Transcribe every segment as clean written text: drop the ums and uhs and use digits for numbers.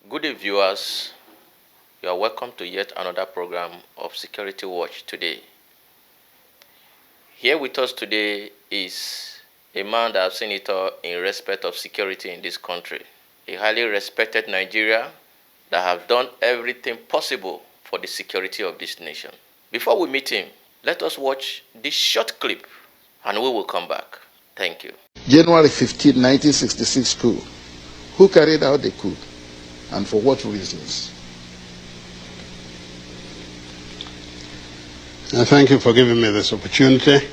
Good day, viewers. You are welcome to yet another program of Security Watch today. Here with us today is a man that I've seen it all in respect of security in this country. A highly respected Nigerian that have done everything possible for the security of this nation. Before we meet him, let us watch this short clip and we will come back. Thank you. January 15, 1966 coup. Who carried out the coup and for what reasons? Thank you for giving me this opportunity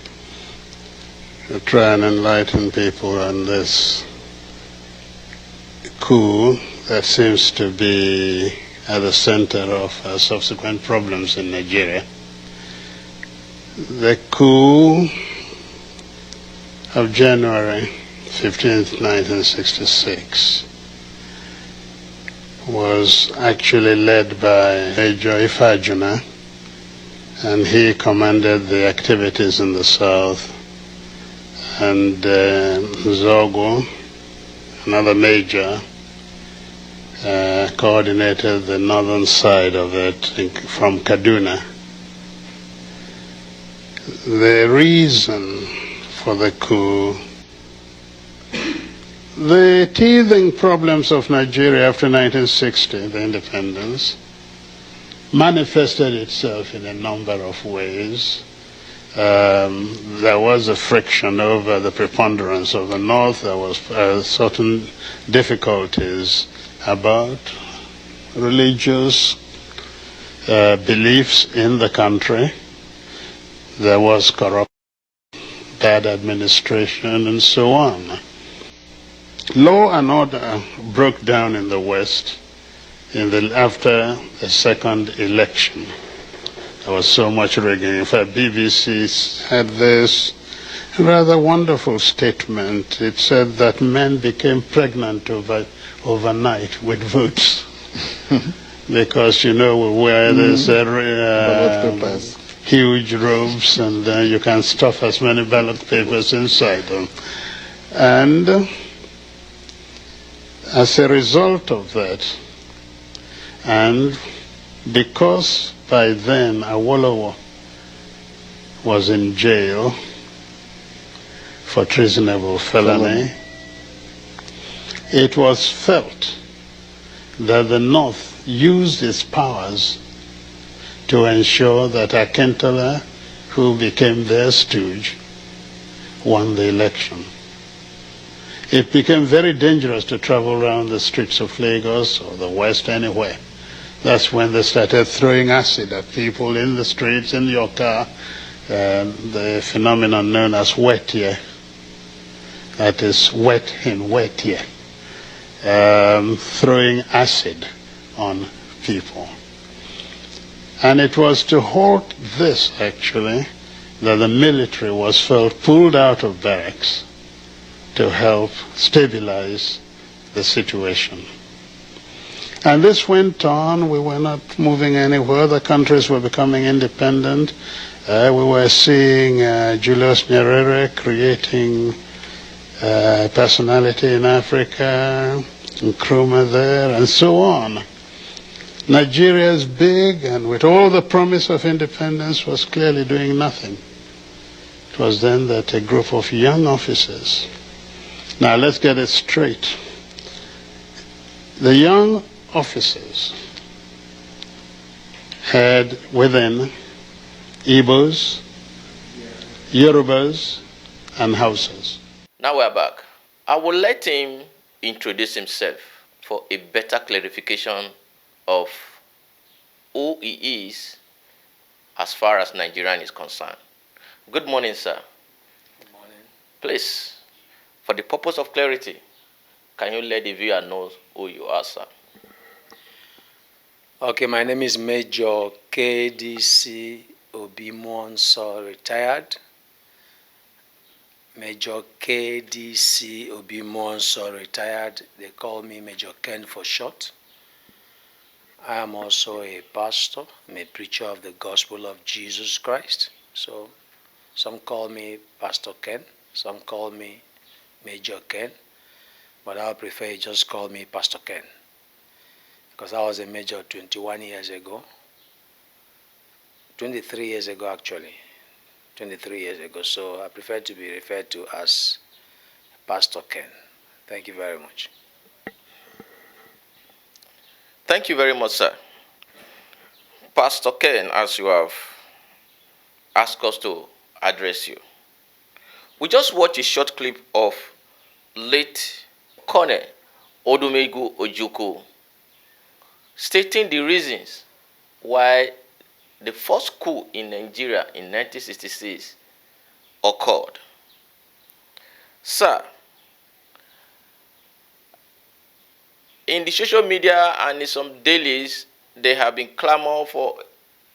to try and enlighten people on this coup that seems to be at the center of subsequent problems in Nigeria. The coup of January 15th, 1966 was actually led by Major Ifajuna, and he commanded the activities in the south, and Zogo, another major, coordinated the northern side of it from Kaduna. The reason for the coup, the teething problems of Nigeria after 1960, the independence, manifested itself in a number of ways. There was a friction over the preponderance of the North. There was certain difficulties about religious beliefs in the country. There was corruption, bad administration, and so on. Law and order broke down in the West after the second election. There was so much rigging. In fact, BBC had this rather wonderful statement. It said that men became pregnant overnight with votes. Because, you know, we wear these huge robes, and you can stuff as many ballot papers inside them. And as a result of that, and because by then Awolowo was in jail for treasonable felony, it was felt that the North used its powers to ensure that Akintola, who became their stooge, won the election. It became very dangerous to travel around the streets of Lagos or the West, anywhere. That's when they started throwing acid at people in the streets, in your car, the phenomenon known as wet year. That is wet in wet year. Throwing acid on people. And it was to halt this, actually, that the military was felt pulled out of barracks to help stabilize the situation. And this went on. We were not moving anywhere. The countries were becoming independent. We were seeing Julius Nyerere creating personality in Africa, Nkrumah there, and so on. Nigeria is big, and with all the promise of independence, was clearly doing nothing. It was then that a group of young officers. Now let's get it straight. The young officers had within Igbos, Yorubas, and Hausas. Now we're back. I will let him introduce himself for a better clarification of who he is as far as Nigerian is concerned. Good morning, sir. Good morning. Please, for the purpose of clarity, can you let the viewer know who you are, sir? Okay, my name is Major KDC Obimonso, retired. Major KDC Obimonso, retired. They call me Major Ken for short. I am also a pastor. I'm a preacher of the gospel of Jesus Christ. So some call me Pastor Ken, some call me Major Ken, but I prefer you just call me Pastor Ken. because I was a major 21 years ago, 23 years ago actually, 23 years ago. So I prefer to be referred to as Pastor Ken. Thank you very much. Thank you very much, sir. Pastor Ken, as you have asked us to address you, we just watched a short clip of late Colonel Odumegu Ojukwu stating the reasons why the first coup in Nigeria in 1966 occurred. Sir, in the social media and in some dailies, they have been clamoring for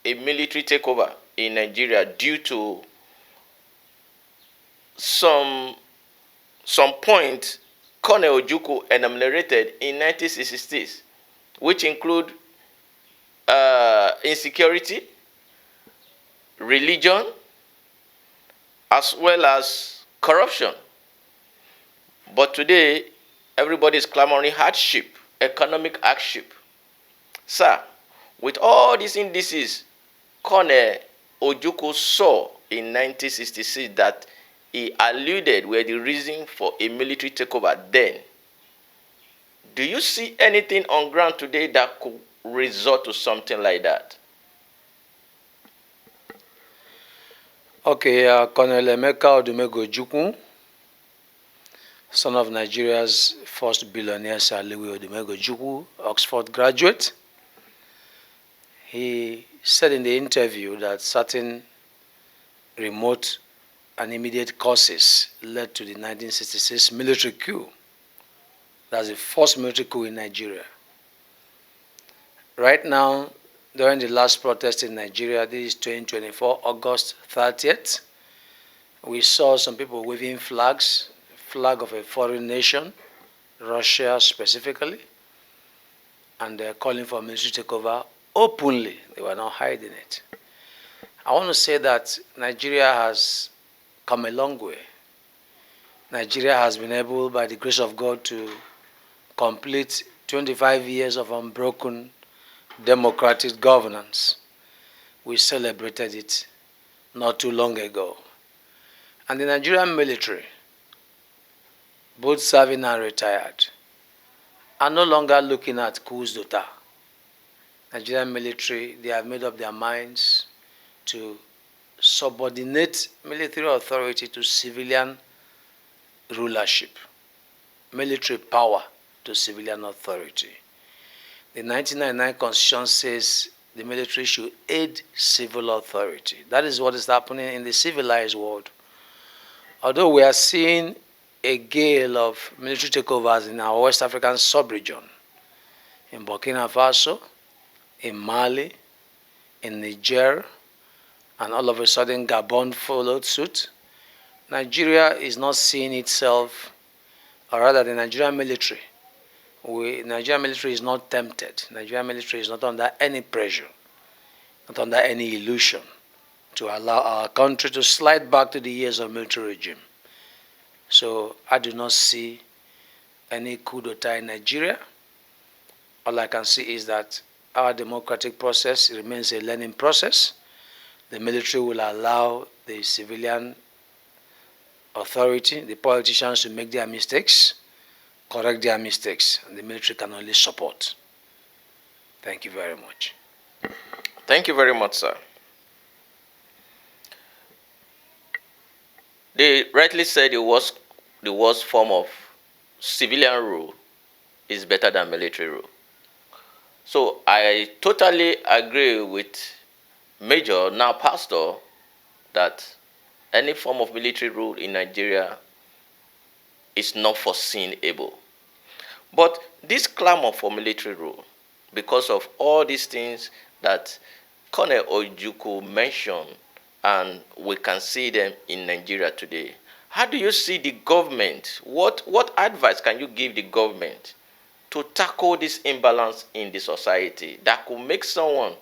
a military takeover in Nigeria due to some point Colonel Ojukwu enumerated in 1966, which include insecurity, religion, as well as corruption. But today, everybody is clamoring hardship, economic hardship. Sir, with all these indices, Colonel Ojukwu saw in 1966 that he alluded were the reason for a military takeover then. Do you see anything on ground today that could resort to something like that? Okay, Colonel Emeka Odumegu Ojukwu, son of Nigeria's first billionaire Sir Louis Odumegu Ojukwu, Oxford graduate. He said in the interview that certain remote and immediate causes led to the 1966 military coup. That's the first military coup in Nigeria. Right now, during the last protest in Nigeria, this is 2024, August 30th, we saw some people waving flags, flag of a foreign nation, Russia specifically, and they're calling for military takeover openly. They were not hiding it. I want to say that Nigeria has come a long way. Nigeria has been able, by the grace of God, to complete 25 years of unbroken democratic governance. We celebrated it not too long ago. And the Nigerian military, both serving and retired, are no longer looking at coups d'etat. Nigerian military, they have made up their minds to subordinate military authority to civilian rulership, military power to civilian authority. The 1999 Constitution says the military should aid civil authority. That is what is happening in the civilized world. Although we are seeing a gale of military takeovers in our West African sub-region, in Burkina Faso, in Mali, in Niger, and all of a sudden Gabon followed suit, Nigeria is not seeing itself, or rather the Nigerian military. Nigerian military is not tempted. Nigerian military is not under any pressure, not under any illusion to allow our country to slide back to the years of military regime. So I do not see any coup d'etat in Nigeria. All I can see is that our democratic process remains a learning process. The military will allow the civilian authority, the politicians, to make their mistakes, correct their mistakes, and the military can only support. Thank you very much. Thank you very much, sir. They rightly said the worst form of civilian rule is better than military rule. So I totally agree with Major, now Pastor, that any form of military rule in Nigeria is not foreseeable. But this clamor for military rule, because of all these things that Colonel Ojukwu mentioned, and we can see them in Nigeria today, how do you see the government? What advice can you give the government to tackle this imbalance in the society that could make someone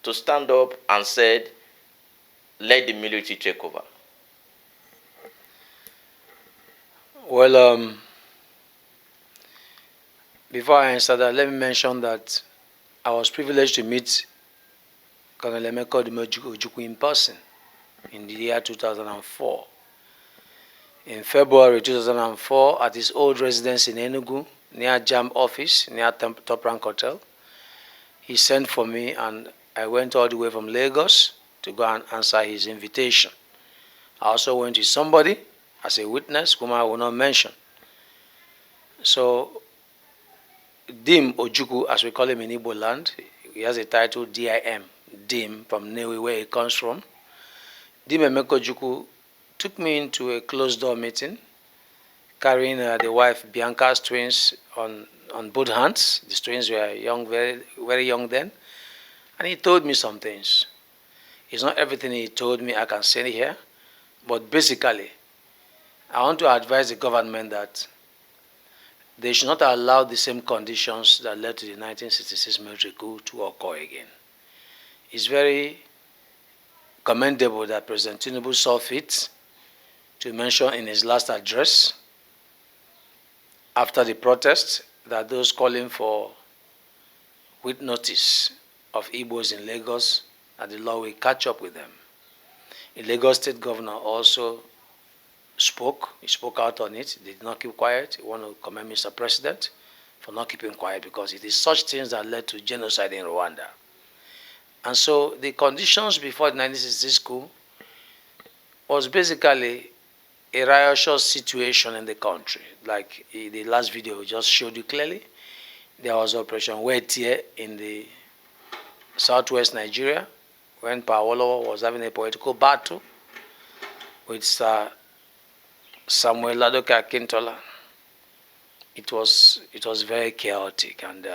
to stand up and said, let the military take over? Well, before I answer that, let me mention that I was privileged to meet Colonel Emeka Ojukwu in person in the year 2004. In February 2004, at his old residence in Enugu, near JAM office, near Top Rank Hotel, he sent for me and I went all the way from Lagos to go and answer his invitation. I also went with somebody as a witness whom I will not mention. So, Dim Ojukwu, as we call him in Igbo land, he has a title DIM, Dim, from Newe, where he comes from. Dim Emeka Ojukwu took me into a closed-door meeting, carrying the wife Bianca's twins on both hands. The twins were young, very, very young then. And he told me some things. It's not everything he told me I can say here, but basically, I want to advise the government that they should not allow the same conditions that led to the 1966 military coup to occur again. It's very commendable that President Tinubu saw fit to mention in his last address after the protest that those calling for with notice of Igbos in Lagos, that the law will catch up with them. The Lagos State Governor also spoke. He spoke out on it. They did not keep quiet. I want to commend Mr. President for not keeping quiet, because it is such things that led to genocide in Rwanda. And so the conditions before the 1966 coup was basically a riotous situation in the country. Like the last video just showed you clearly, there was Operation Wetie in the southwest Nigeria when Paolo was having a political battle with Samuel Ladoke Akintola. It was very chaotic, and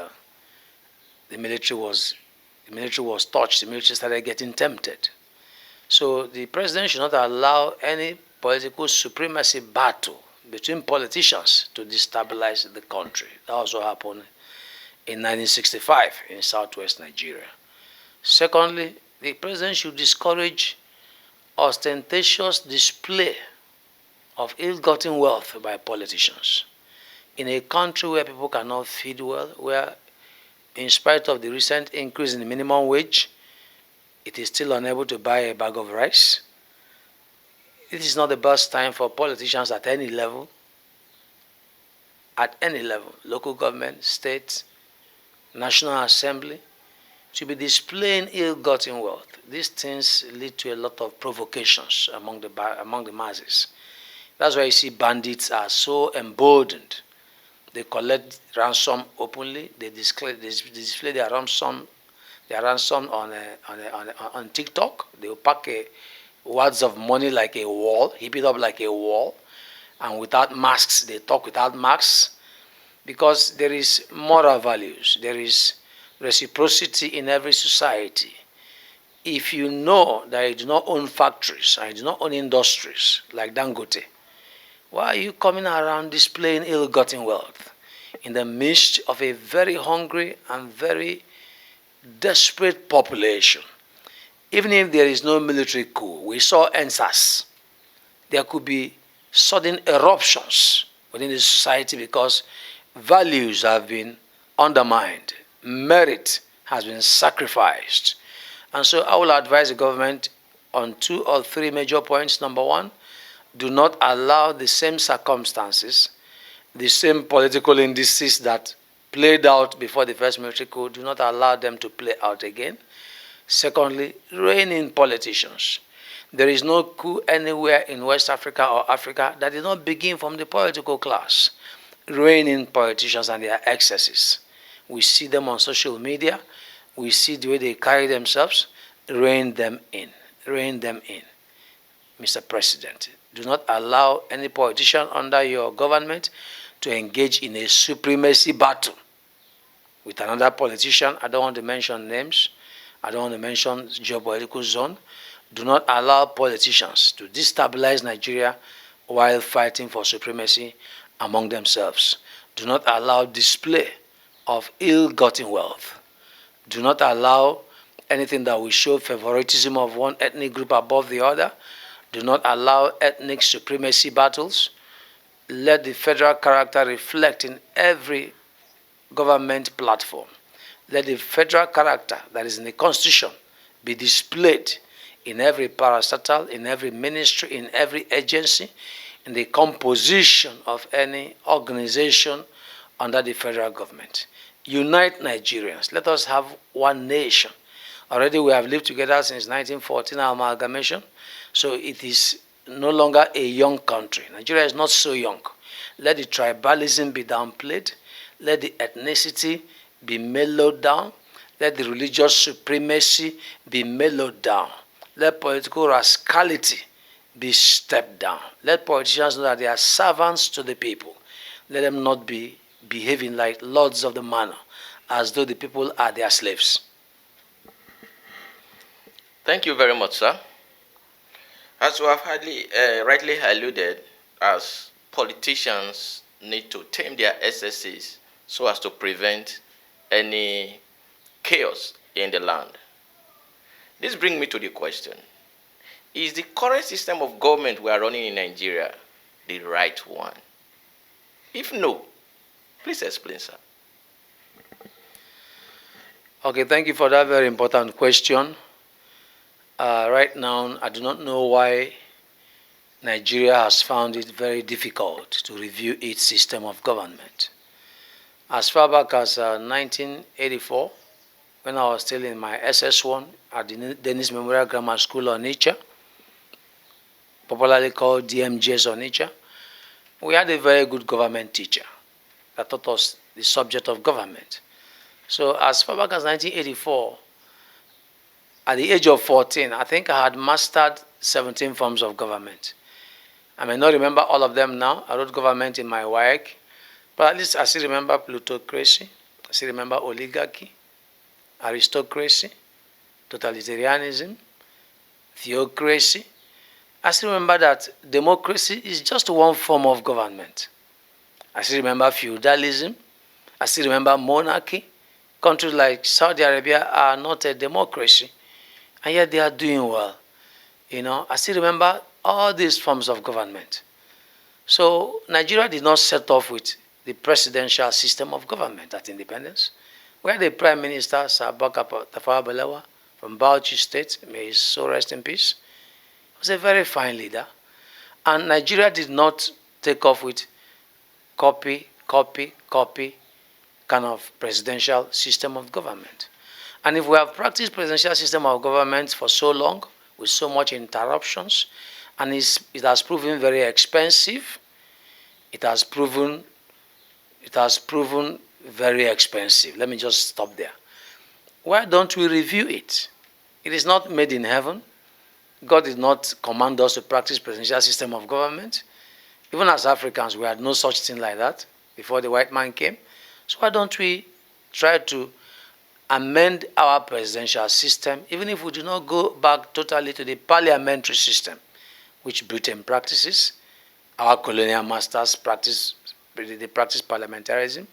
the military was touched. The military started getting tempted. So the president should not allow any political supremacy battle between politicians to destabilize the country. That also happened in 1965 in southwest Nigeria. Secondly, the president should discourage ostentatious display of ill-gotten wealth by politicians. In a country where people cannot feed well, where in spite of the recent increase in the minimum wage, it is still unable to buy a bag of rice, it is not the best time for politicians at any level, local government, state, National Assembly, to be displaying ill-gotten wealth. These things lead to a lot of provocations among the masses. That's why you see bandits are so emboldened. They collect ransom openly. They display their ransom on TikTok. They will pack wads of money like a wall, heap it up like a wall, and without masks. They talk without masks, because there is moral values. There is reciprocity in every society. If you know that you do not own factories and you do not own industries like Dangote, why are you coming around displaying ill-gotten wealth in the midst of a very hungry and very desperate population? Even if there is no military coup, we saw NSAS. There could be sudden eruptions within the society because values have been undermined, merit has been sacrificed. And so I will advise the government on 2 or 3 major points. Number one, do not allow the same circumstances, the same political indices that played out before the first military coup, do not allow them to play out again. Secondly, rein in politicians. There is no coup anywhere in West Africa or Africa that did not begin from the political class. Rein in politicians and their excesses. We see them on social media. We see the way they carry themselves. Rein them in. Rein them in. Mr. President, do not allow any politician under your government to engage in a supremacy battle with another politician. I don't want to mention names. I don't want to mention geopolitical zone. Do not allow politicians to destabilize Nigeria while fighting for supremacy among themselves. Do not allow display of ill-gotten wealth. Do not allow anything that will show favoritism of one ethnic group above the other. Do not allow ethnic supremacy battles. Let the federal character reflect in every government platform. Let the federal character that is in the Constitution be displayed in every parastatal, in every ministry, in every agency, in the composition of any organization under the federal government. Unite Nigerians. Let us have one nation. Already we have lived together since 1914, amalgamation. So it is no longer a young country. Nigeria is not so young. Let the tribalism be downplayed. Let the ethnicity be mellowed down. Let the religious supremacy be mellowed down. Let political rascality be stepped down. Let politicians know that they are servants to the people. Let them not be behaving like lords of the manor, as though the people are their slaves. Thank you very much, sir. As you have rightly alluded, as politicians need to tame their excesses so as to prevent any chaos in the land. This brings me to the question: is the current system of government we are running in Nigeria the right one? If no, please explain, sir. Okay, thank you for that very important question. Right now, I do not know why Nigeria has found it very difficult to review its system of government. As far back as 1984, when I was still in my SS1 at the Dennis Memorial Grammar School Onitsha, popularly called DMJS Onitsha, we had a very good government teacher that taught us the subject of government. So as far back as 1984, at the age of 14, I think I had mastered 17 forms of government. I may not remember all of them now. I wrote government in my WAEC, but at least I still remember plutocracy, I still remember oligarchy, aristocracy, totalitarianism, theocracy. I still remember that democracy is just one form of government. I still remember feudalism. I still remember monarchy. Countries like Saudi Arabia are not a democracy, and yet they are doing well. I still remember all these forms of government. So Nigeria did not set off with the presidential system of government at independence. We had a prime minister, Sir Baka Tafawa Balewa, from Bauchi State, may his soul rest in peace. He was a very fine leader. And Nigeria did not take off with copy kind of presidential system of government. And if we have practiced presidential system of government for so long, with so much interruptions, and it has proven very expensive, it has proven very expensive. Let me just stop there. Why don't we review it? It is not made in heaven. God did not command us to practice presidential system of government. Even as Africans, we had no such thing like that before the white man came. So why don't we try to amend our presidential system, even if we do not go back totally to the parliamentary system, which Britain practices, our colonial masters practice parliamentarism.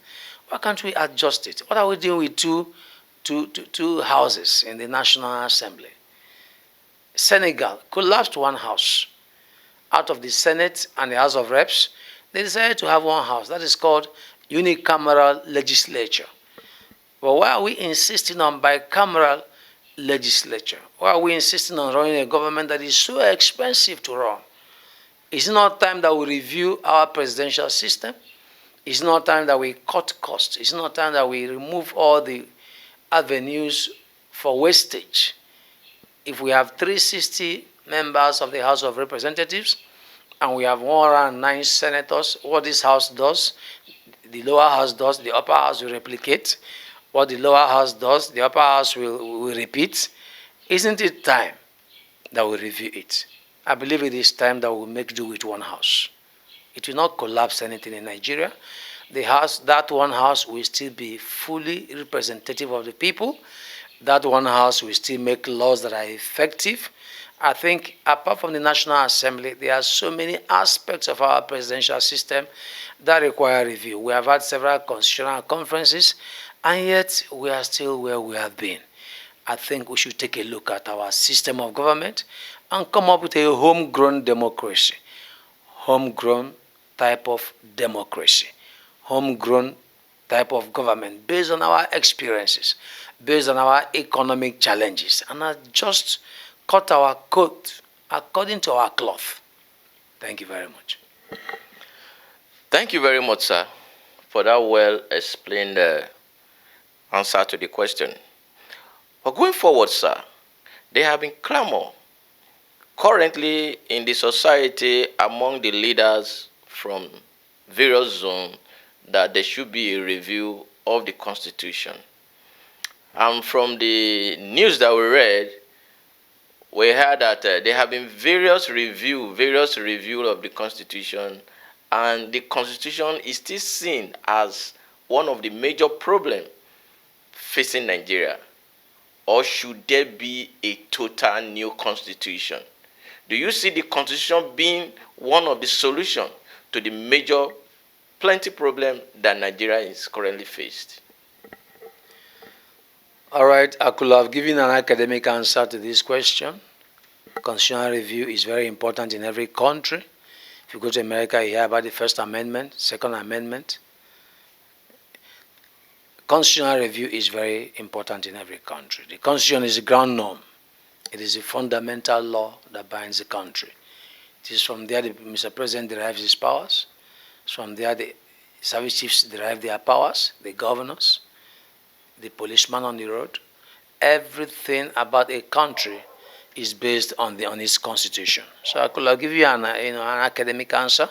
Why can't we adjust it? What are we doing with two houses in the National Assembly? Senegal collapsed one house. Out of the Senate and the House of Reps, they decided to have one house. That is called unicameral legislature. But why are we insisting on bicameral legislature? Why are we insisting on running a government that is so expensive to run? Is it not time that we review our presidential system? Is it not time that we cut costs? Is it not time that we remove all the avenues for wastage? If we have 360 members of the House of Representatives and we have 109 senators, what this House does, the lower house does, the upper house will replicate. What the lower house does, the upper house will repeat. Isn't it time that we review it? I believe it is time that we make do with one house. It will not collapse anything in Nigeria. That one house will still be fully representative of the people. That one house will still make laws that are effective. I think apart from the National Assembly, there are so many aspects of our presidential system that require review. We have had several constitutional conferences, and yet we are still where we have been. I think we should take a look at our system of government and come up with a homegrown democracy, homegrown type of democracy, homegrown type of government based on our experiences, based on our economic challenges, and just cut our coat according to our cloth. Thank you very much. Thank you very much, sir, for that well-explained answer to the question. But going forward, sir, there have been clamor currently in the society among the leaders from various zones that there should be a review of the Constitution. And from the news that we read, we heard that there have been various review of the Constitution, and the Constitution is still seen as one of the major problems facing Nigeria. Or should there be a total new Constitution? Do you see the Constitution being one of the solutions to the major plenty problem that Nigeria is currently faced? All right, I could have given an academic answer to this question. Constitutional review is very important in every country. If you go to America, you hear about the First Amendment, Second Amendment. Constitutional review is very important in every country. The Constitution is the ground norm. It is a fundamental law that binds the country. It is from there the Mr. President derives his powers. It's from there the service chiefs derive their powers, the governors, the policeman on the road. Everything about a country is based on its constitution. So I could give you an academic answer,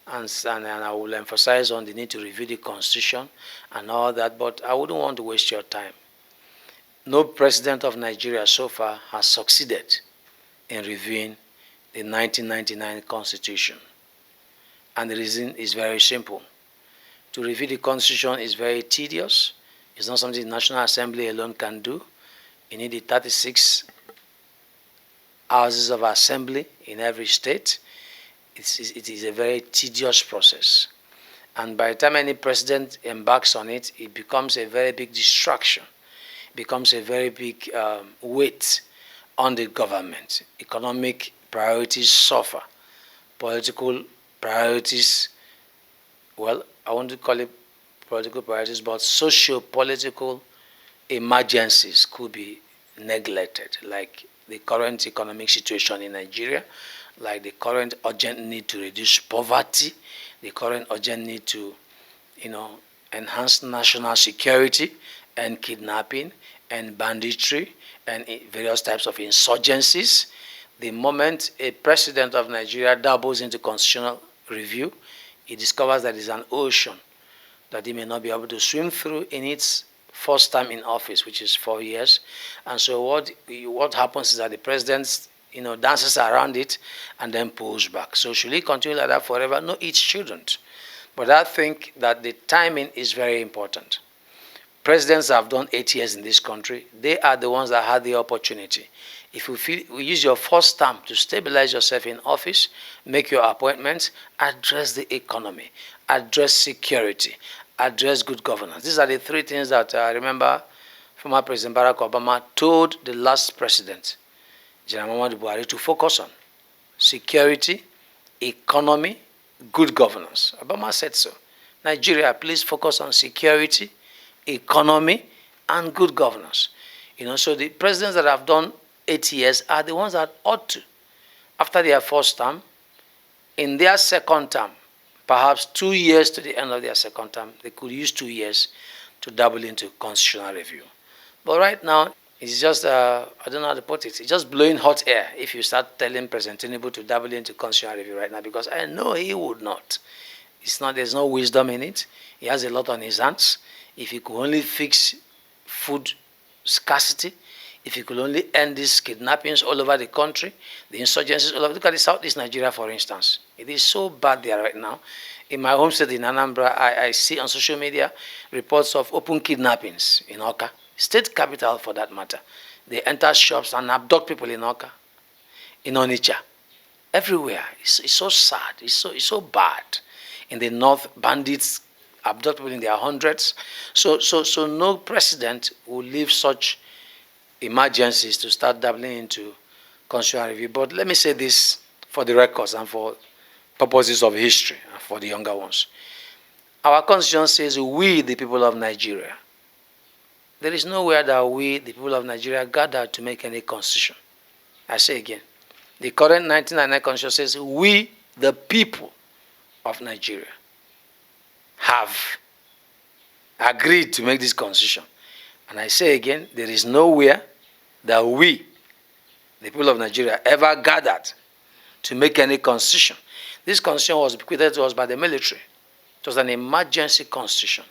and I will emphasize on the need to review the constitution and all that, but I wouldn't want to waste your time. No president of Nigeria so far has succeeded in reviewing the 1999 constitution. And the reason is very simple. To review the constitution is very tedious. It's not something the National Assembly alone can do. You need the 36 houses of assembly in every state. It is a very tedious process. And by the time any president embarks on it, it becomes a very big distraction. It becomes a very big weight on the government. Economic priorities suffer. Political priorities, well, I want to call it political priorities, but socio-political emergencies could be neglected, like the current economic situation in Nigeria, like the current urgent need to reduce poverty, the current urgent need to, enhance national security and kidnapping and banditry and various types of insurgencies. The moment a president of Nigeria dabbles into constitutional review, he discovers that there's an ocean that he may not be able to swim through in its first time in office, which is 4 years. And so what happens is that the president dances around it and then pulls back. So should he continue like that forever? No, it shouldn't. But I think that the timing is very important. Presidents have done 8 years in this country. They are the ones that had the opportunity. If you use your first term to stabilize yourself in office, make your appointments, address the economy, address security, address good governance. These are the three things that I remember former President Barack Obama told the last president, General Muhammadu Buhari, to focus on: security, economy, good governance. Obama said so. Nigeria, please focus on security, economy, and good governance. So the presidents that have done 8 years are the ones that ought to, after their first term, in their second term, perhaps 2 years to the end of their second term, they could use 2 years to dabble into constitutional review. But right now, it's just, I don't know how to put it, it's just blowing hot air if you start telling President Tinubu to dabble into constitutional review right now, because I know he would not. There's no wisdom in it. He has a lot on his hands. If he could only fix food scarcity, if he could only end these kidnappings all over the country, the insurgencies all over. Look at the Southeast Nigeria, for instance. It is so bad there right now. In my home state in Anambra, I see on social media reports of open kidnappings in Awka, state capital for that matter. They enter shops and abduct people in Awka, in Onitsha, everywhere. It's so sad. It's so bad. In the north, bandits abduct people in their hundreds. So no president will leave such emergencies to start dabbling into constitutional review. But let me say this for the records and for purposes of history and for the younger ones. Our constitution says we, the people of Nigeria. There is nowhere that we, the people of Nigeria, gather to make any constitution. I say again, the current 1999 constitution says we, the people of Nigeria, have agreed to make this constitution. And I say again, there is nowhere that we, the people of Nigeria, ever gathered to make any constitution. This constitution was bequeathed to us by the military. It was an emergency constitution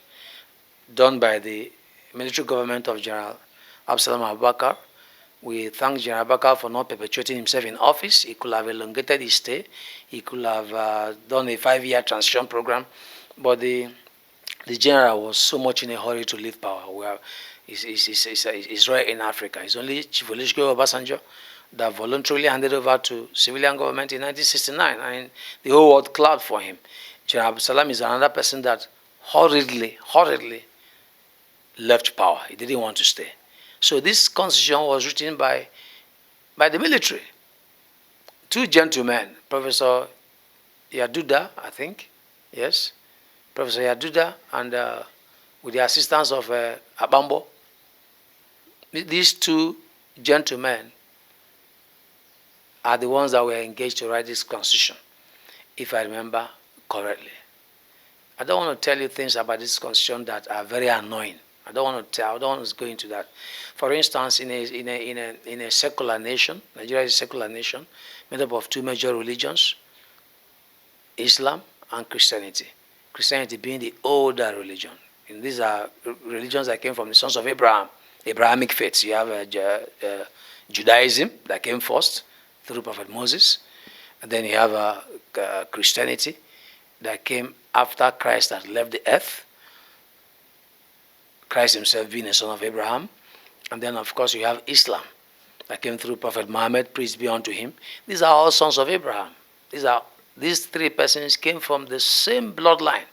done by the military government of General Absalom Abubakar. We thank General Abubakar for not perpetuating himself in office. He could have elongated his stay. He could have done a 5-year transition program. But the general was so much in a hurry to leave power. He's right in Africa. It's only Chief Olusegun Obasanjo that voluntarily handed over to civilian government in 1969, and the whole world clapped for him. General Absalom is another person that hurriedly left power. He didn't want to stay. So this constitution was written by the military. Two gentlemen, Professor Yaduda, I think, yes, Professor Yaduda, and with the assistance of Abambo. These two gentlemen are the ones that were engaged to write this constitution, if I remember correctly. I don't want to tell you things about this constitution that are very annoying. I don't want to go into that. For instance, in a secular nation, Nigeria is a secular nation made up of two major religions, Islam and Christianity. Christianity being the older religion. And these are religions that came from the sons of Abraham, Abrahamic faiths. You have Judaism that came first through Prophet Moses. And then you have Christianity that came after Christ had left the earth. Christ himself being a son of Abraham. And then, of course, you have Islam that came through Prophet Muhammad, peace be unto him. These are all sons of Abraham. These three persons came from the same bloodline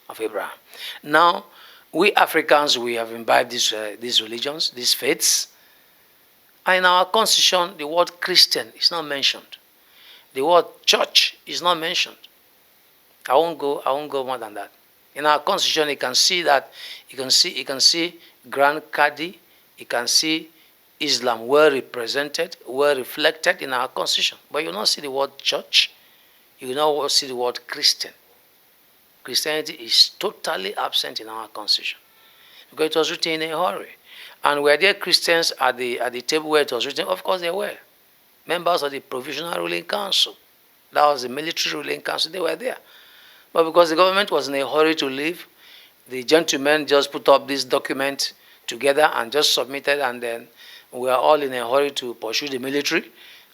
of Abraham. Now, we Africans, we have imbibed these religions, these faiths. And in our constitution, the word Christian is not mentioned. The word church is not mentioned. I won't go more than that. In our constitution, you can see that, you can see Grand Qadi, you can see Islam well represented, well reflected in our constitution. But you will not see the word church, you will not see the word Christian. Christianity is totally absent in our constitution because it was written in a hurry. And were there Christians at the table where it was written? Of course they were. Members of the Provisional Ruling Council. That was the military ruling council. They were there. But because the government was in a hurry to leave, the gentlemen just put up this document together and just submitted, and then we are all in a hurry to pursue the military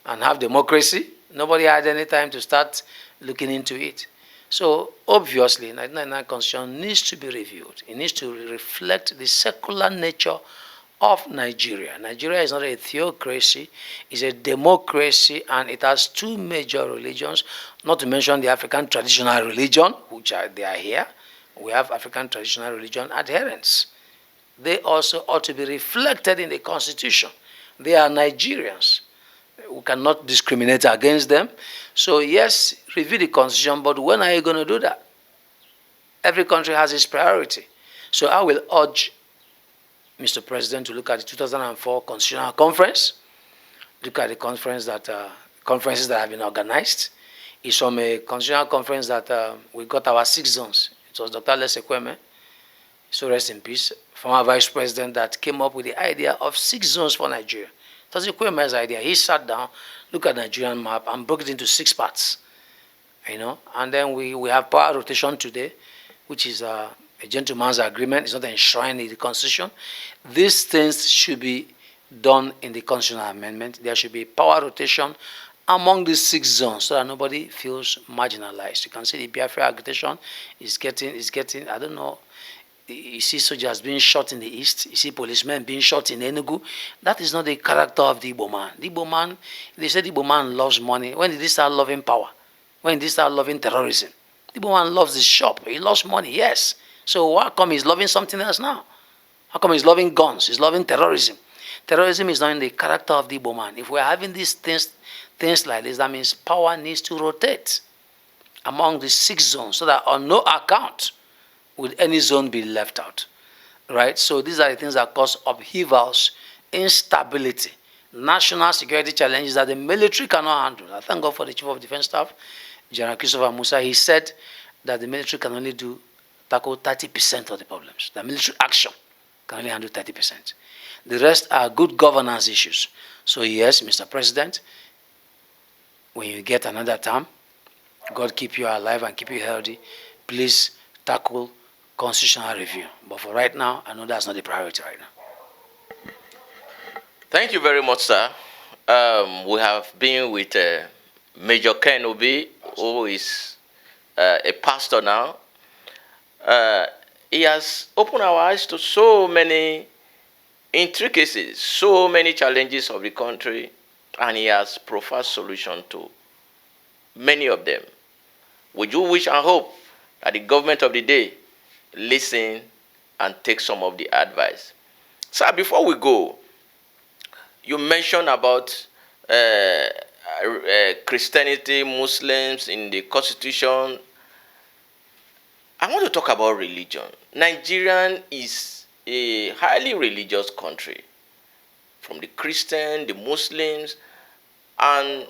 and have democracy. Nobody had any time to start looking into it. So obviously, 1999 Constitution needs to be reviewed. It needs to reflect the secular nature of Nigeria. Nigeria is not a theocracy, it's a democracy, and it has two major religions, not to mention the African traditional religion, they are here. We have African traditional religion adherents. They also ought to be reflected in the Constitution. They are Nigerians. We cannot discriminate against them. So yes, review the Constitution, but when are you going to do that? Every country has its priority. So I will urge Mr. President to look at the 2004 Constitutional Conference, look at the conferences that have been organized. It's from a Constitutional Conference that we got our 6 zones. It was Dr. Les Ekweme, so rest in peace, former Vice President, that came up with the idea of 6 zones for Nigeria. It was Ekweme's idea. He sat down, looked at the Nigerian map, and broke it into 6 parts. And then we have power rotation today, which is a gentleman's agreement. It's not enshrined in the Constitution. These things should be done in the constitutional amendment. There should be power rotation among these 6 zones so that nobody feels marginalized. You can see the Biafra agitation is getting, I don't know, you see soldiers being shot in the east, you see policemen being shot in Enugu. That is not the character of the Igbo man. The Igbo man, they say the Igbo man loves money. When did he start loving power? When did he start loving terrorism? The Igbo man loves his shop. He loves money, yes. So how come he's loving something else now? How come he's loving guns? He's loving terrorism. Terrorism is not in the character of the Igbo man. If we're having these things like this, that means power needs to rotate among the 6 zones so that on no account would any zone be left out? Right? So these are the things that cause upheavals, instability, national security challenges that the military cannot handle. I thank God for the Chief of Defense Staff, General Christopher Musa. He said that the military can only tackle 30% of the problems. The military action can only handle 30%. The rest are good governance issues. So yes, Mr. President, when you get another term, God keep you alive and keep you healthy, please tackle constitutional review. But for right now, I know that's not the priority right now. Thank you very much, sir. We have been with Major Ken Obi, who is a pastor now. He has opened our eyes to so many intricacies, so many challenges of the country, and he has proffered solutions to many of them. Would you wish and hope that the government of the day listen and take some of the advice? Sir, before we go, you mentioned about Christianity, Muslims in the Constitution. I want to talk about religion. Nigeria is a highly religious country, from the Christian, the Muslims, and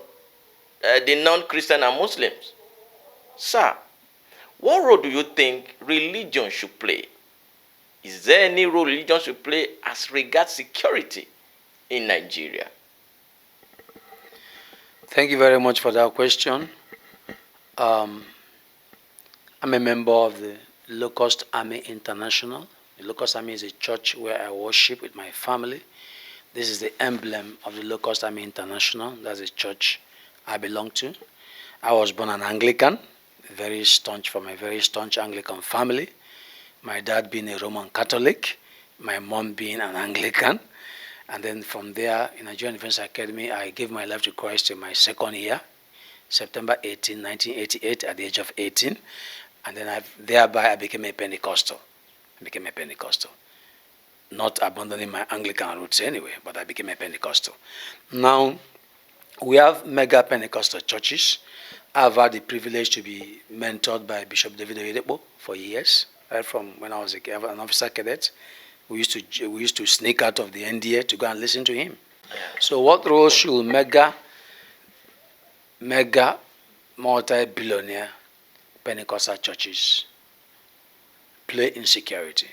the non-Christian and Muslims. Sir, what role do you think religion should play? Is there any role religion should play as regards security in Nigeria? Thank you very much for that question. I'm a member of the Locust Army International. The Locust Army is a church where I worship with my family. This is the emblem of the Locust Army International. That's a church I belong to. I was born an Anglican, from a very staunch Anglican family. My dad being a Roman Catholic, my mom being an Anglican. And then from there, in Nigerian Defense Academy, I gave my life to Christ in my second year, September 18, 1988, at the age of 18. And then thereby I became a Pentecostal. Not abandoning my Anglican roots anyway, but I became a Pentecostal. Now, we have mega Pentecostal churches. I've had the privilege to be mentored by Bishop David Oyedepo for years, right from when I was an officer cadet. We used to sneak out of the NDA to go and listen to him. So what role should mega multi-billionaire Pentecostal churches play in security?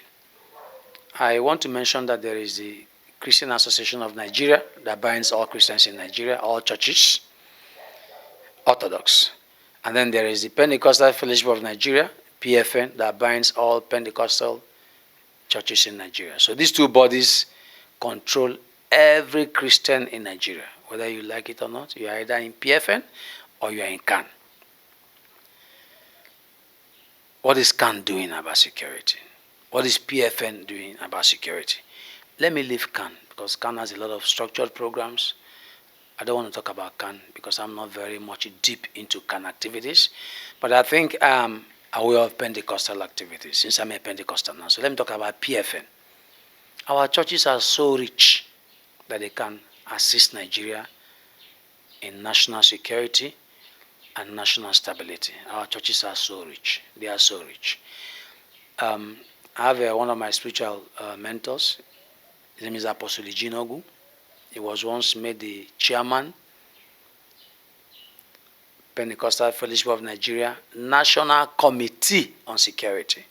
I want to mention that there is the Christian Association of Nigeria that binds all Christians in Nigeria, all churches, Orthodox. And then there is the Pentecostal Fellowship of Nigeria, PFN, that binds all Pentecostal churches in Nigeria. So these two bodies control every Christian in Nigeria. Whether you like it or not, you are either in PFN or you are in CAN. What is CAN doing about security? What is PFN doing about security? Let me leave CAN, because CAN has a lot of structured programs. I don't want to talk about CAN because I'm not very much deep into CAN activities. But I think I'm aware of Pentecostal activities, since I'm a Pentecostal now. So let me talk about PFN. Our churches are so rich that they can assist Nigeria in national security and national stability. Our churches are so rich. They are so rich. I have one of my spiritual mentors. His name is Apostle Ijinogu. He was once made the chairman, Pentecostal Fellowship of Nigeria, National Committee on Security.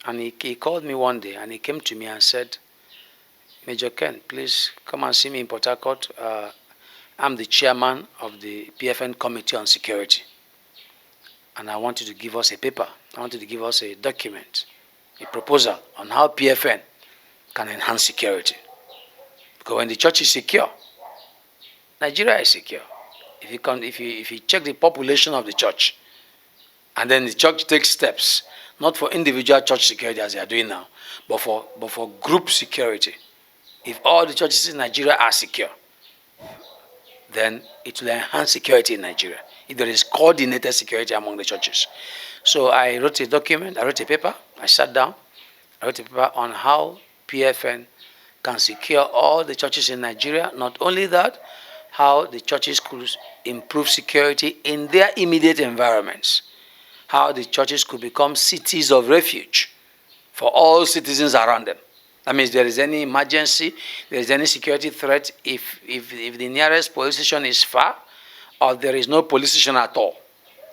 And he called me one day and he came to me and said, Major Ken, please come and see me in Port Harcourt. I'm the chairman of the PFN Committee on Security. And I want you to give us a paper. I want you to give us a document, a proposal on how PFN can enhance security. Because when the church is secure, Nigeria is secure. If you check the population of the church, and then the church takes steps, not for individual church security as they are doing now, but for group security. If all the churches in Nigeria are secure, then it will enhance security in Nigeria. If there is coordinated security among the churches. So I wrote a document, I wrote a paper, I sat down, I wrote a paper on how PFN can secure all the churches in Nigeria. Not only that, how the churches could improve security in their immediate environments. how the churches could become cities of refuge for all citizens around them. That means there is any emergency, there is any security threat, if the nearest police station is far, or there is no police station at all,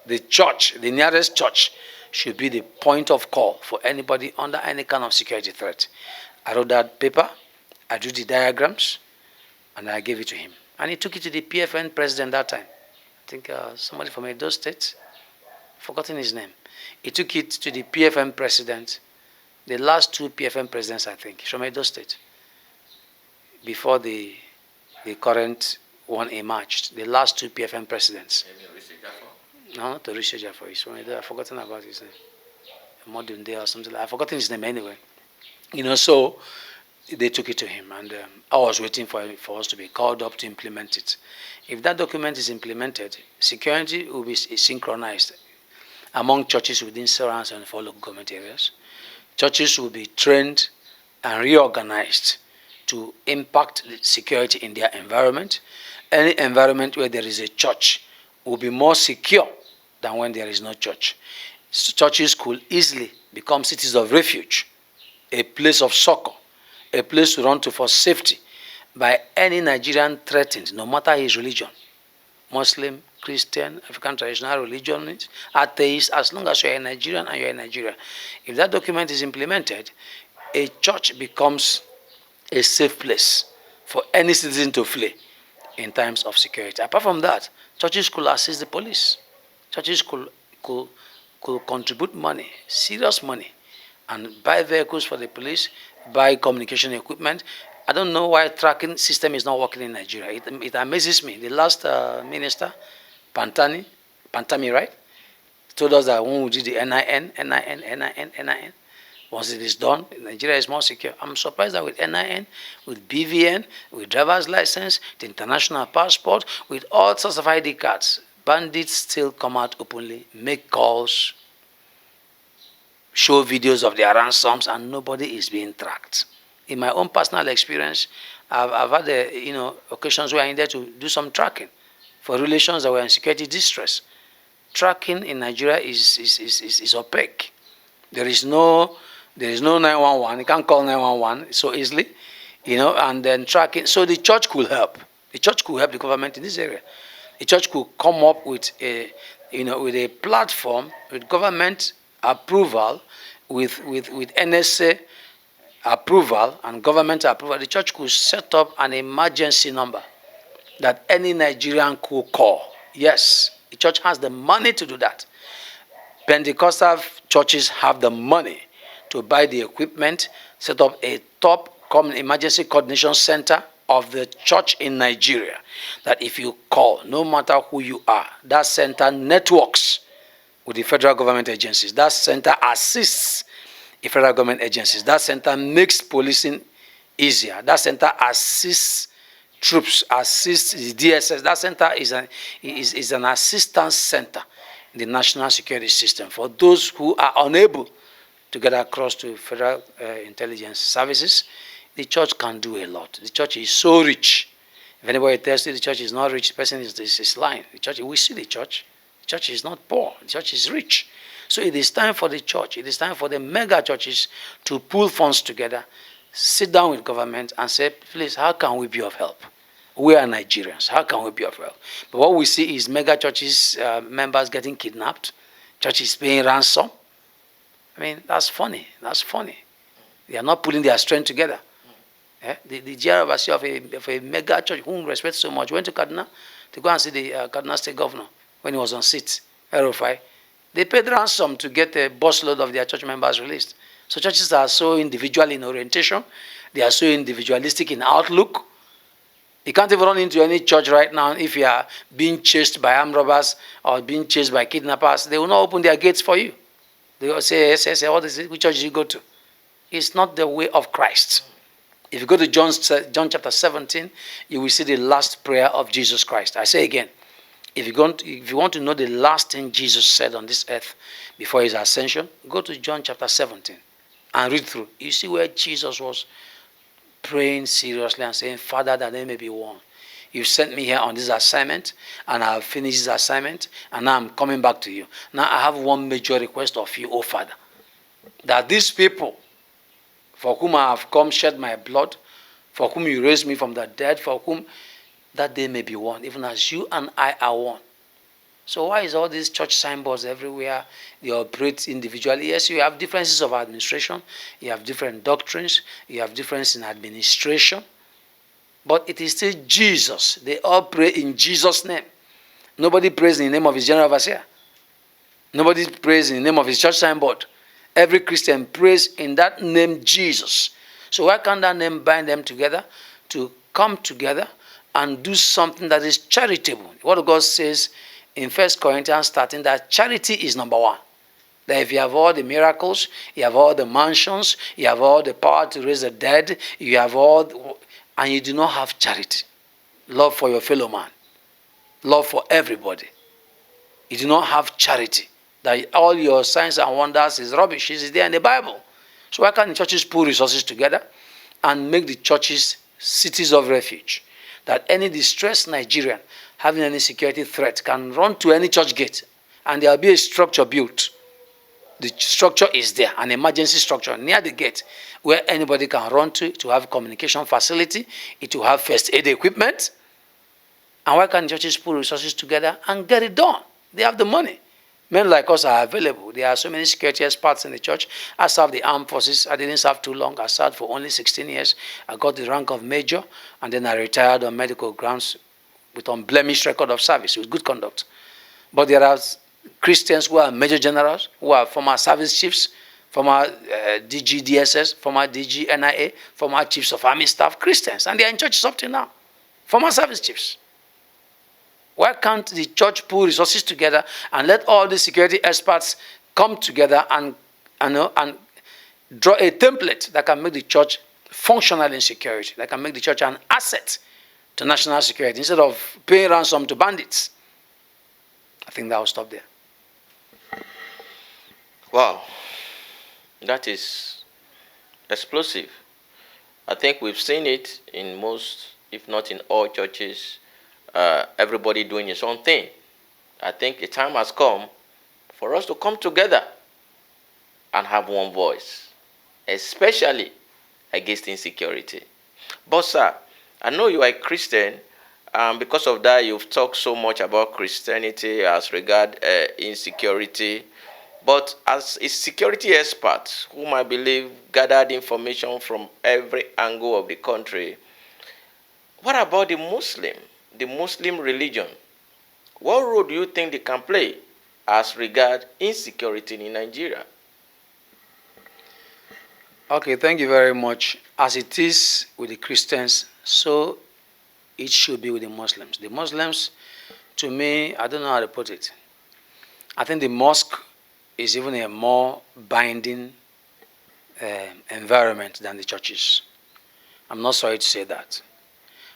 the church, the nearest church, should be the point of call for anybody under any kind of security threat. I wrote that paper, I drew the diagrams, and I gave it to him. And he took it to the PFN president that time. I think somebody from Edo State, forgotten his name. He took it to the PFN president, the last two PFN presidents, I think, from Edo State, before the current one emerged, the last two PFN presidents. No, not Orisha Jaffa, he's from Edo. I've forgotten about his name. Modern Day or something like that. I've forgotten his name anyway. So they took it to him, and I was waiting for us to be called up to implement it. If that document is implemented, security will be synchronized among churches within 704 local government areas. Churches will be trained and reorganized to impact security in their environment. Any environment where there is a church will be more secure than when there is no church. So churches could easily become cities of refuge, a place of succor, a place to run to for safety by any Nigerian threatened, no matter his religion, Muslim, Christian, African traditional religion, atheist, as long as you're a Nigerian and you're in Nigeria. If that document is implemented, a church becomes a safe place for any citizen to flee in times of security. Apart from that, churches could assist the police. Churches could contribute money, serious money, and buy vehicles for the police, buy communication equipment. I don't know why tracking system is not working in Nigeria. It amazes me. The last minister, Pantami, right, told us that when we do the NIN, once it is done, Nigeria is more secure. I'm surprised that with NIN, with BVN, with driver's license, the international passport, with all sorts of ID cards, bandits still come out openly, make calls, show videos of their ransoms, and nobody is being tracked. In my own personal experience, I've had occasions where I needed to do some tracking for relations that were in security distress. Tracking in Nigeria is opaque. There is no 911. You can't call 911 so easily, and then tracking. So the church could help. The church could help the government in this area. The church could come up with a platform with government approval, with NSA approval and government approval. The church could set up an emergency number that any Nigerian could call. Yes, the church has the money to do that. Pentecostal churches have the money to buy the equipment, set up a top common emergency coordination center of the church in Nigeria, that if you call, no matter who you are, that center networks with the federal government agencies. That center assists the federal government agencies. That center makes policing easier. That center assists troops, assists the DSS. That center is an assistance center in the national security system for those who are unable to get across to federal intelligence services. The church can do a lot. The church is so rich. If anybody tells you the church is not rich, the person is lying. The church, we see the church. The church is not poor. The church is rich. So it is time for the church, it is time for the mega churches to pull funds together, sit down with government and say, please, how can we be of help? We are Nigerians. How can we be of help? But what we see is mega churches members getting kidnapped, churches paying ransom. I mean, that's funny. That's funny. They are not pulling their strength together. The general overseer of a mega church, whom we respect so much, went to Kaduna to go and see the Kaduna State governor when he was on seat, RFI. They paid ransom to get a busload of their church members released. So churches are so individual in orientation. They are so individualistic in outlook. You can't even run into any church right now if you are being chased by armed robbers or being chased by kidnappers. They will not open their gates for you. They will say, yes, what is it? Which church do you go to? It's not the way of Christ. If you go to John chapter 17, you will see the last prayer of Jesus Christ. I say again, if you want to know the last thing Jesus said on this earth before his ascension, go to John chapter 17 and read through. You see where Jesus was praying seriously and saying, Father, that they may be one. You've sent me here on this assignment, and I have finished this assignment, and now I'm coming back to you. Now I have one major request of you, O Father, that these people for whom I have come, shed my blood, for whom you raised me from the dead, for whom that they may be one, even as you and I are one. So why is all these church signboards everywhere? They operate individually. Yes, you have differences of administration, you have different doctrines, you have difference in administration, but it is still Jesus. They all pray in Jesus' name. Nobody prays in the name of his general overseer. Nobody prays in the name of his church signboard. Every Christian prays in that name, Jesus. So why can't that name bind them together to come together and do something that is charitable? What God says in 1 Corinthians 13, that charity is number one. That if you have all the miracles, you have all the mansions, you have all the power to raise the dead, you have all, and you do not have charity, love for your fellow man, love for everybody, you do not have charity, that all your signs and wonders is rubbish. Is there in the Bible. So why can't the churches pull resources together and make the churches cities of refuge, that any distressed Nigerian having any security threat can run to any church gate, and there will be a structure built. The structure is there, an emergency structure near the gate where anybody can run to have communication facility, it will have first aid equipment. And why can't churches put resources together and get it done? They have the money. Men like us are available. There are so many security experts in the church. I served the armed forces. I didn't serve too long. I served for only 16 years. I got the rank of major, and then I retired on medical grounds with unblemished record of service, with good conduct. But there are Christians who are major generals, who are former service chiefs, former DG DSS, former DG NIA, former chiefs of army staff, Christians, and they are in churches up till now. Former service chiefs. Why can't the church pull resources together and let all the security experts come together and draw a template that can make the church functional in security, that can make the church an asset to national security instead of paying ransom to bandits? I think that will stop there. Wow, that is explosive. I think we've seen it in most, if not in all churches, everybody doing his own thing. I think a time has come for us to come together and have one voice, especially against insecurity. But sir, I know you are a Christian, and because of that you've talked so much about Christianity as regard insecurity. But as a security expert, whom I believe gathered information from every angle of the country, what about the Muslim religion? What role do you think they can play as regard insecurity in Nigeria? Okay, thank you very much. As it is with the Christians, so it should be with the Muslims. The Muslims, to me, I don't know how to put it. I think the mosque is even a more binding environment than the churches. I'm not sorry to say that.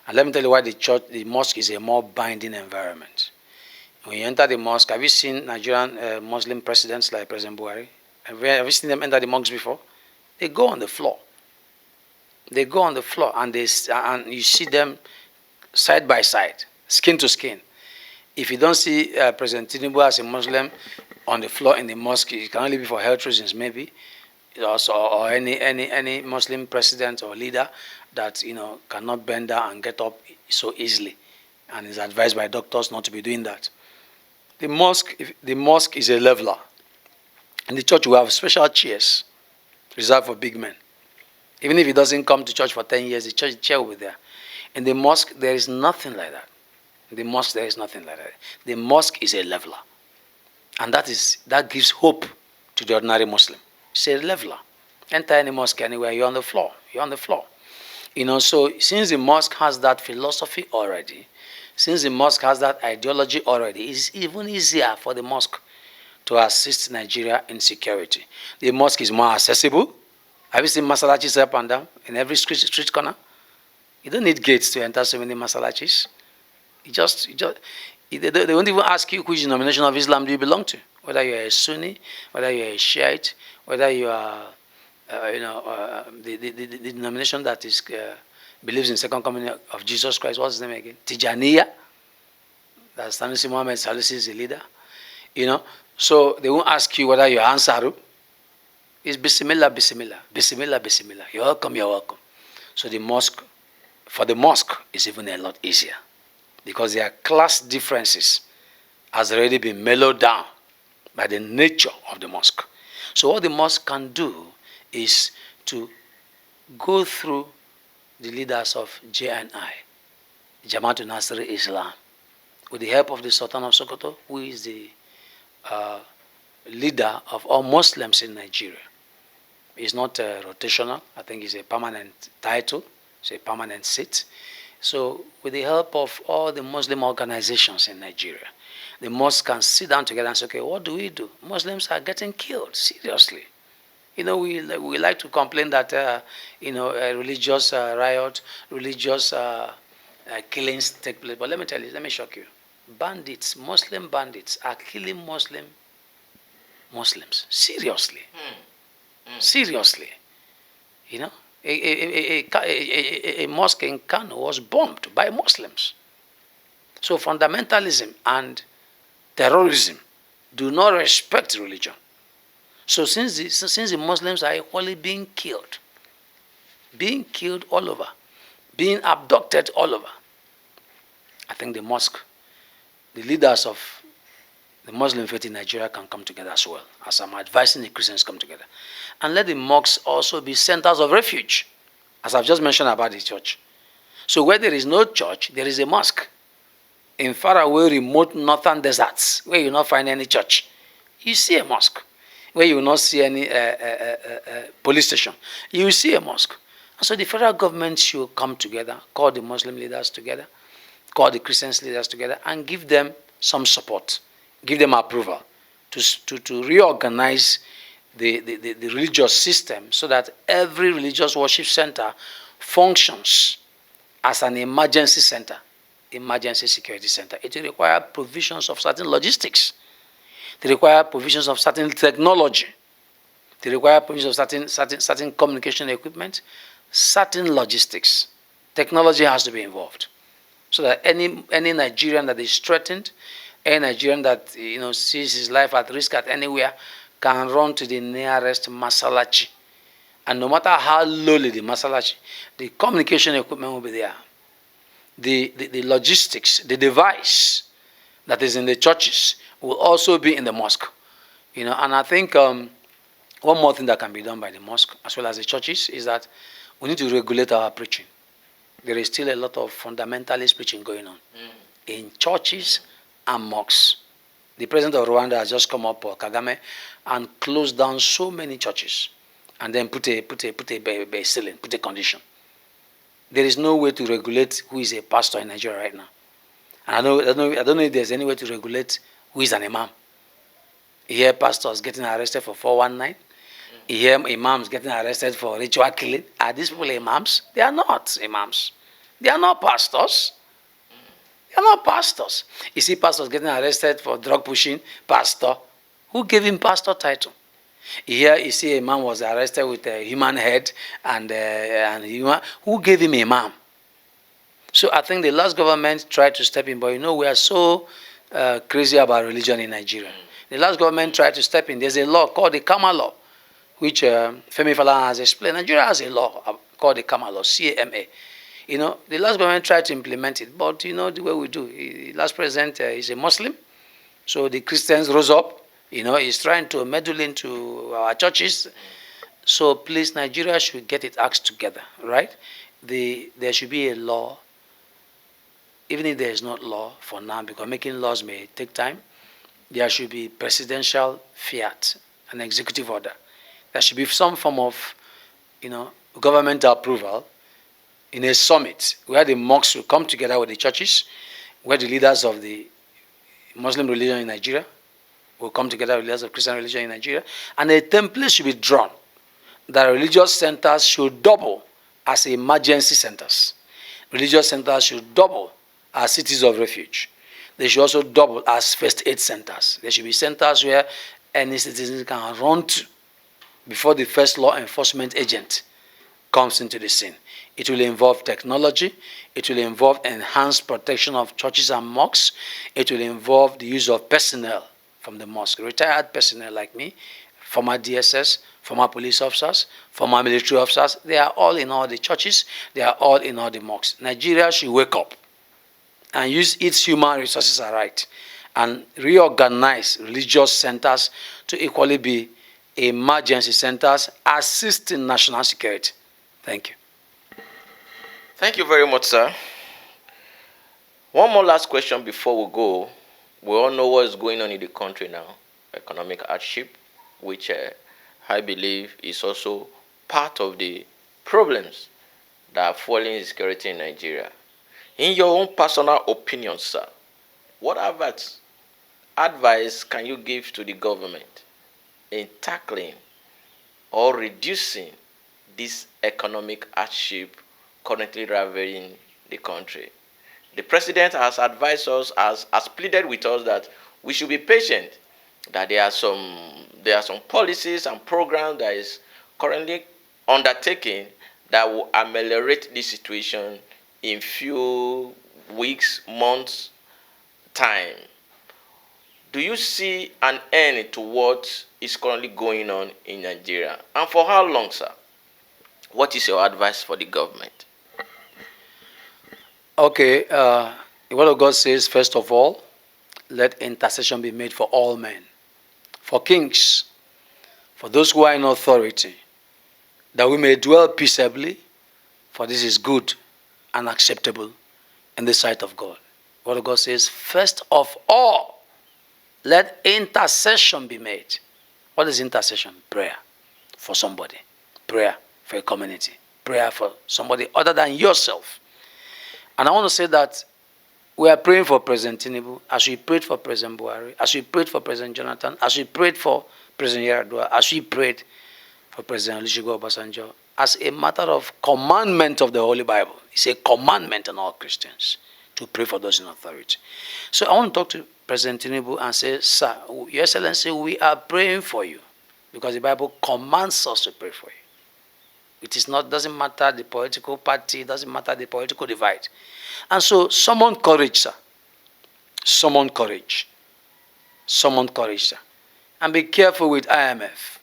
And let me tell you why the mosque is a more binding environment. When you enter the mosque, have you seen Nigerian Muslim presidents like President Buhari? Have you seen them enter the mosque before? They go on the floor. They go on the floor, and and you see them side by side, skin to skin. If you don't see President Tinubu as a Muslim on the floor in the mosque, it can only be for health reasons, maybe, also, or any Muslim president or leader that cannot bend down and get up so easily, and is advised by doctors not to be doing that. The mosque is a leveler. In the church, we have special chairs reserved for big men. Even if he doesn't come to church for 10 years, the church chair will be there. In the mosque, there is nothing like that. In the mosque, there is nothing like that. The mosque is a leveler. And that gives hope to the ordinary Muslim. It's a leveler. Enter any mosque anywhere, you're on the floor. You're on the floor. So since the mosque has that philosophy already, since the mosque has that ideology already, it's even easier for the mosque to assist Nigeria in security. The mosque is more accessible. Have you seen masalachis up and down in every street corner? You don't need gates to enter so many masalachis. They won't even ask you which denomination of Islam do you belong to, whether you're a Sunni, whether you're a Shiite, whether you are, the denomination that is believes in second coming of Jesus Christ. What's his name again? Tijaniya. That's Sanusi Muhammad Sanusi is the leader. So they won't ask you whether you're Ansaru. It's Bismillah, Bismillah, Bismillah, Bismillah. You're welcome, you're welcome. So for the mosque, is even a lot easier because their class differences has already been mellowed down by the nature of the mosque. So what the mosque can do is to go through the leaders of JNI, Jamaatul Nasr Islam, with the help of the Sultan of Sokoto, who is the leader of all Muslims in Nigeria. It's not rotational. I think it's a permanent title. It's a permanent seat. So with the help of all the Muslim organizations in Nigeria, the mosque can sit down together and say, okay, what do we do? Muslims are getting killed, seriously. We like to complain that, a religious riot, religious killings take place. But let me tell you, let me shock you. Bandits, Muslim bandits are killing Muslims. Seriously. Seriously. A mosque in Kano was bombed by Muslims. So fundamentalism and terrorism do not respect religion. So since the Muslims are equally being killed all over, being abducted all over, I think the mosque, the leaders of the Muslim faith in Nigeria can come together as well, as I'm advising the Christians come together. And let the mosques also be centers of refuge, as I've just mentioned about the church. So where there is no church, there is a mosque. In faraway, remote northern deserts, where you will not find any church, you see a mosque. Where you will not see any police station, you will see a mosque. And so the federal government should come together, call the Muslim leaders together, call the Christian leaders together, and give them some support, give them approval to reorganize the religious system so that every religious worship center functions as an emergency center, emergency security center. It will require provisions of certain logistics. They require provisions of certain technology. They require provisions of certain communication equipment, certain logistics. Technology has to be involved, so that any Nigerian that is threatened, any Nigerian that sees his life at risk at anywhere, can run to the nearest masalachi. And no matter how lowly the masalachi, the communication equipment will be there. The logistics, the device that is in the churches will also be in the mosque. And I think one more thing that can be done by the mosque as well as the churches is that we need to regulate our preaching. There is still a lot of fundamentalist preaching going on in churches and mosques. The president of Rwanda has just come up, Kagame, and closed down so many churches, and then put a ceiling, put a condition. There is no way to regulate who is a pastor in Nigeria right now. And I don't know if there's any way to regulate who is an imam. You hear pastors getting arrested for 419. You hear imams getting arrested for ritual killing. Are these people imams? They are not imams. They are not pastors. They are not pastors. You see pastors getting arrested for drug pushing. Pastor. Who gave him pastor title? You see a man was arrested with a human head and who gave him imam? So I think the last government tried to step in, but we are so crazy about religion in Nigeria. The last government tried to step in. There's a law called the Kama law, which Femi Falana has explained. Nigeria has a law called the Kama law, CAMA. The last government tried to implement it, but the way we do. The last president is a Muslim, so the Christians rose up. He's trying to meddle into our churches. So please, Nigeria should get its acts together, right? There should be a law, even if there is not law for now, because making laws may take time. There should be presidential fiat, an executive order. There should be some form of, government approval in a summit where the mosques will come together with the churches, where the leaders of the Muslim religion in Nigeria will come together with leaders of Christian religion in Nigeria, and a template should be drawn that religious centers should double as emergency centers. Religious centers should double as cities of refuge. They should also double as first aid centers. There should be centers where any citizen can run to before the first law enforcement agent comes into the scene. It will involve technology. It will involve enhanced protection of churches and mosques. It will involve the use of personnel from the mosque, retired personnel like me, former DSS, former police officers, former military officers. They are all in all the churches. They are all in all the mosques. Nigeria should wake up and use its human resources aright and reorganize religious centers to equally be emergency centers assisting national security. Thank you. Thank you very much, sir. One more last question before we go. We all know what is going on in the country now. Economic hardship, which I believe is also part of the problems that are fueling insecurity in Nigeria. In your own personal opinion, sir, what advice can you give to the government in tackling or reducing this economic hardship currently ravaging the country? The president has advised us, has pleaded with us that we should be patient, that there are some policies and programs that is currently undertaken that will ameliorate this situation in few weeks, months time. Do you see an end to what is currently going on in Nigeria? And for how long, sir? What is your advice for the government? Okay, the word of God says, first of all, let intercession be made for all men, for kings, for those who are in authority, that we may dwell peaceably, for this is good and acceptable in the sight of God. The word of God says, first of all, let intercession be made. What is intercession? Prayer for somebody, prayer for a community, prayer for somebody other than yourself. And I want to say that we are praying for President Tinubu, as we prayed for President Buhari, as we prayed for President Jonathan, as we prayed for President Yar'Adua, as we prayed for President Olusegun Obasanjo, as a matter of commandment of the Holy Bible. It's a commandment on all Christians to pray for those in authority. So I want to talk to President Tinubu and say, sir, Your Excellency, we are praying for you because the Bible commands us to pray for you. Doesn't matter the political party, doesn't matter the political divide. And so summon courage, sir. Summon courage. Summon courage, sir. And be careful with IMF.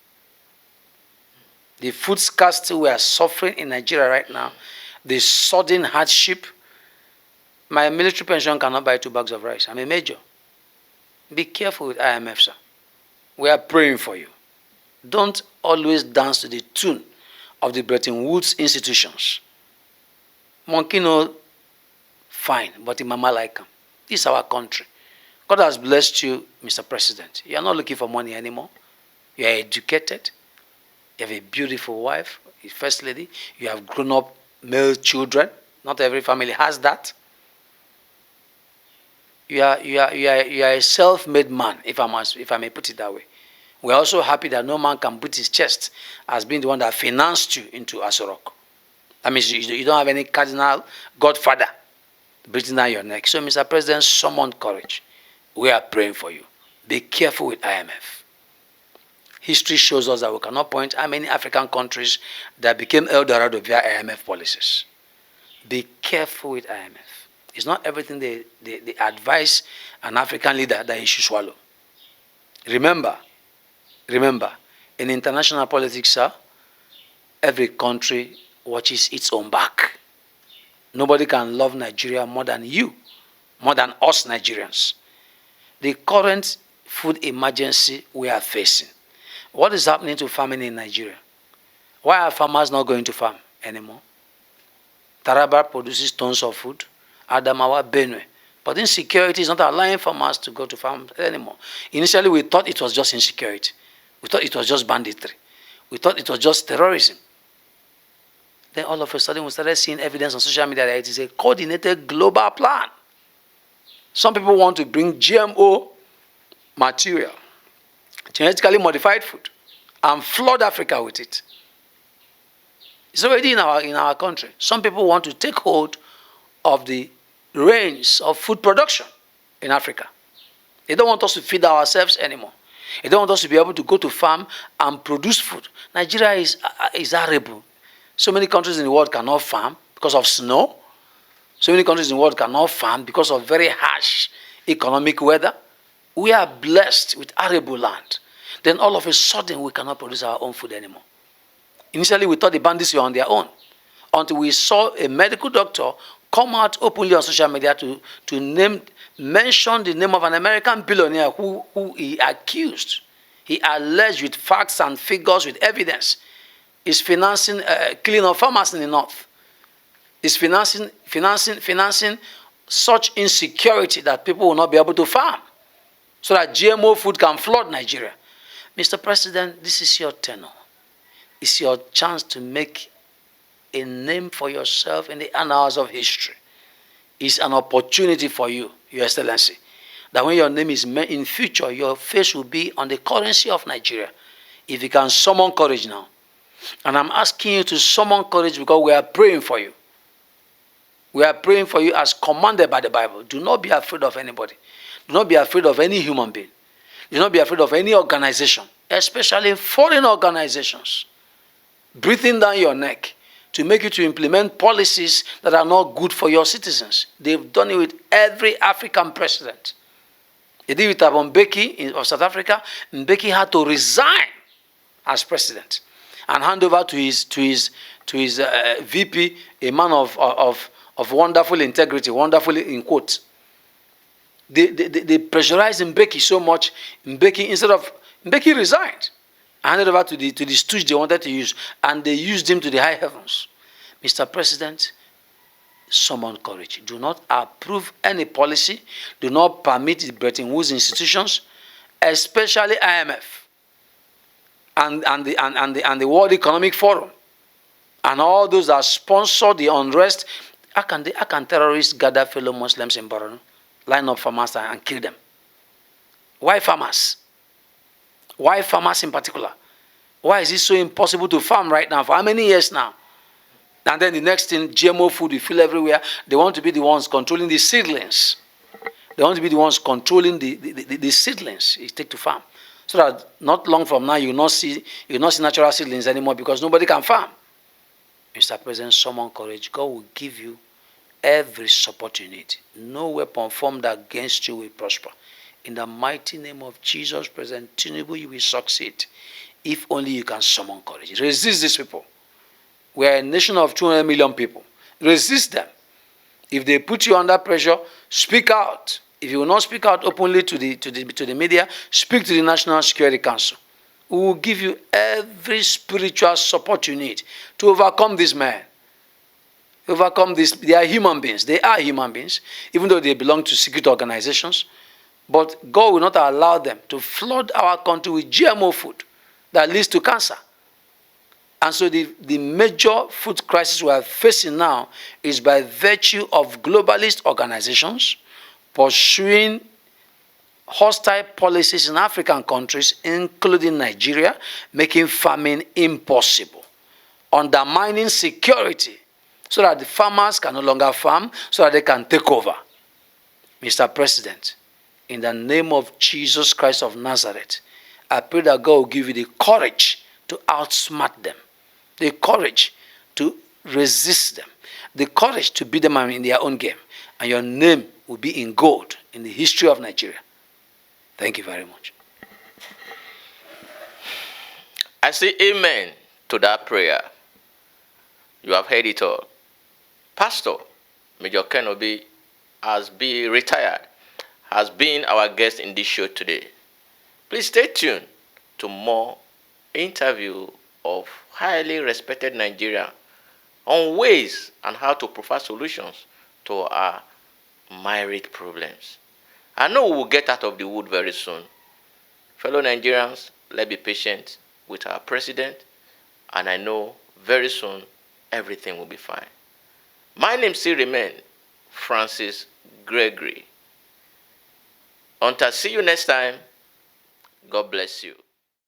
The food scarcity we are suffering in Nigeria right now, the sudden hardship, my military pension cannot buy 2 bags of rice. I'm a major. Be careful with IMF, sir. We are praying for you. Don't always dance to the tune of the Bretton Woods institutions. Monkey no fine, but the mama like him. This is our country. God has blessed you, Mr. President. You are not looking for money anymore. You are educated. You have a beautiful wife, a first lady. You have grown up male children. Not every family has that. You are a self-made man, if I may put it that way. We're also happy that no man can beat his chest as being the one that financed you into Asorok. That means you don't have any cardinal godfather breathing down your neck. So, Mr. President, summon courage. We are praying for you. Be careful with IMF. History shows us that we cannot point how many African countries that became El Dorado via IMF policies. Be careful with IMF. It's not everything they advise an African leader that he should swallow. Remember, in international politics, sir, every country watches its own back. Nobody can love Nigeria more than you, more than us Nigerians. The current food emergency we are facing, what is happening to farming in Nigeria? Why are farmers not going to farm anymore? Taraba produces tons of food, Adamawa, Benue. But insecurity is not allowing farmers to go to farm anymore. Initially, we thought it was just insecurity. We thought it was just banditry. We thought it was just terrorism. Then all of a sudden, we started seeing evidence on social media that it is a coordinated global plan. Some people want to bring GMO material, genetically modified food, and flood Africa with it. It's already in our country. Some people want to take hold of the reins of food production in Africa. They don't want us to feed ourselves anymore. They don't want us to be able to go to farm and produce food. Nigeria is arable. So many countries in the world cannot farm. because of snow. So many countries in the world cannot farm because of very harsh economic weather. We are blessed with arable land. Then all of a sudden, we cannot produce our own food anymore. Initially, we thought the bandits were on their own, until we saw a medical doctor come out openly on social media to mention the name of an American billionaire who he accused. He alleged with facts and figures, with evidence, is financing killing of farmers in the north. Is financing such insecurity that people will not be able to farm, so that GMO food can flood Nigeria. Mr. President, this is your tenure. It's your chance to make a name for yourself in the annals of history. It's an opportunity for you, Your Excellency, that when your name is made in future, your face will be on the currency of Nigeria. If you can summon courage now. And I'm asking you to summon courage because we are praying for you. We are praying for you as commanded by the Bible. Do not be afraid of anybody. Do not be afraid of any human being. Do not be afraid of any organization, especially foreign organizations, breathing down your neck to make you to implement policies that are not good for your citizens. They've done it with every African president. They did it with Mbeki of South Africa. Mbeki had to resign as president and hand over to his VP, a man of wonderful integrity, wonderful in quotes. They pressurized Mbeki so much. Mbeki resigned and handed over to the stooge they wanted to use, and they used him to the high heavens. Mr. President, summon courage. Do not approve any policy. Do not permit the Bretton Woods institutions, especially IMF and the World Economic Forum, and all those that sponsor the unrest. How can terrorists gather fellow Muslims in Borno, line up farmers and kill them? Why farmers? Why farmers in particular? Why is it so impossible to farm right now? For how many years now? And then the next thing, GMO food we feel everywhere. They want to be the ones controlling the seedlings. They want to be the ones controlling the seedlings you take to farm. So that not long from now, you will not see natural seedlings anymore because nobody can farm. Mr. President, summon courage. God will give you every support you need. No weapon formed against you will prosper. In the mighty name of Jesus, President Tinubu, you will succeed. If only you can summon courage. Resist these people. We are a nation of 200 million people. Resist them. If they put you under pressure, speak out. If you will not speak out openly to the media, speak to the National Security Council. We will give you every spiritual support you need to overcome these men. Overcome this. They are human beings. They are human beings, even though they belong to secret organizations. But God will not allow them to flood our country with GMO food that leads to cancer. And so the major food crisis we are facing now is by virtue of globalist organizations pursuing hostile policies in African countries, including Nigeria, making farming impossible, undermining security so that the farmers can no longer farm, so that they can take over. Mr. President, in the name of Jesus Christ of Nazareth, I pray that God will give you the courage to outsmart them, the courage to resist them, the courage to beat them in their own game, and your name will be in gold in the history of Nigeria. Thank you very much. I say amen to that prayer. You have heard it all. Pastor Major Ken Obi has been retired, has been our guest in this show today. Please stay tuned to more interview of highly respected Nigeria on ways and how to provide solutions to our myriad problems. I know we will get out of the wood very soon. Fellow Nigerians, let's be patient with our president, and I know very soon everything will be fine. My name still remains Francis Gregory. Until see you next time, God bless you.